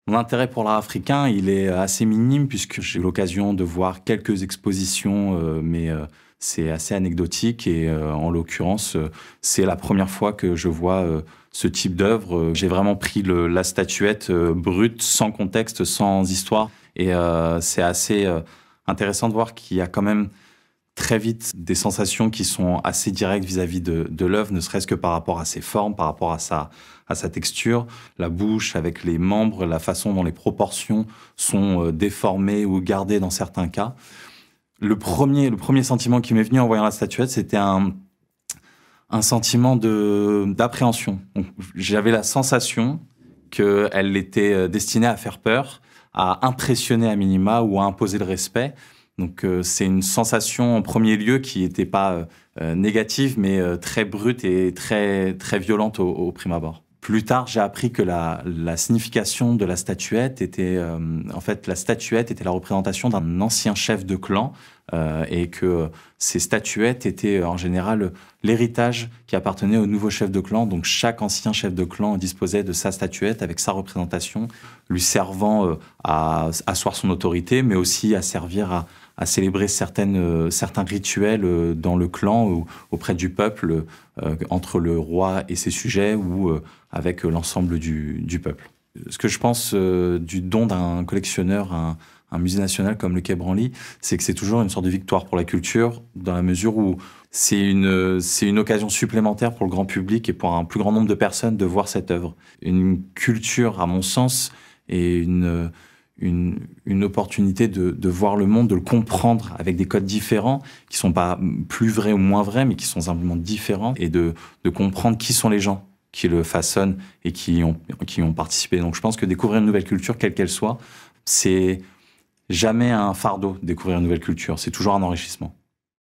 Mon intérêt pour l'art africain, il est assez minime puisque j'ai eu l'occasion de voir quelques expositions, mais c'est assez anecdotique et en l'occurrence, c'est la première fois que je vois ce type d'œuvre. J'ai vraiment pris la statuette brute, sans contexte, sans histoire et c'est assez intéressant de voir qu'il y a quand même très vite des sensations qui sont assez directes vis-à-vis de l'œuvre, ne serait-ce que par rapport à ses formes, par rapport à sa texture, la bouche avec les membres, la façon dont les proportions sont déformées ou gardées dans certains cas. Le premier sentiment qui m'est venu en voyant la statuette, c'était un sentiment d'appréhension. Donc, j'avais la sensation qu'elle était destinée à faire peur, à impressionner à minima ou à imposer le respect. Donc c'est une sensation en premier lieu qui n'était pas négative, mais très brute et très violente au prime abord. Plus tard, j'ai appris que la signification de la statuette était, en fait, la statuette était la représentation d'un ancien chef de clan et que ces statuettes étaient en général l'héritage qui appartenait au nouveau chef de clan. Donc chaque ancien chef de clan disposait de sa statuette avec sa représentation, lui servant à asseoir son autorité, mais aussi à servir à célébrer certains rituels dans le clan ou auprès du peuple, entre le roi et ses sujets ou avec l'ensemble du peuple. Ce que je pense du don d'un collectionneur à un musée national comme le Quai Branly, c'est que c'est toujours une sorte de victoire pour la culture, dans la mesure où c'est une occasion supplémentaire pour le grand public et pour un plus grand nombre de personnes de voir cette œuvre. Une culture, à mon sens, et une opportunité de voir le monde, de le comprendre avec des codes différents, qui sont pas plus vrais ou moins vrais, mais qui sont simplement différents, et de comprendre qui sont les gens qui le façonnent et qui ont participé. Donc je pense que découvrir une nouvelle culture, quelle qu'elle soit, c'est jamais un fardeau, découvrir une nouvelle culture. C'est toujours un enrichissement.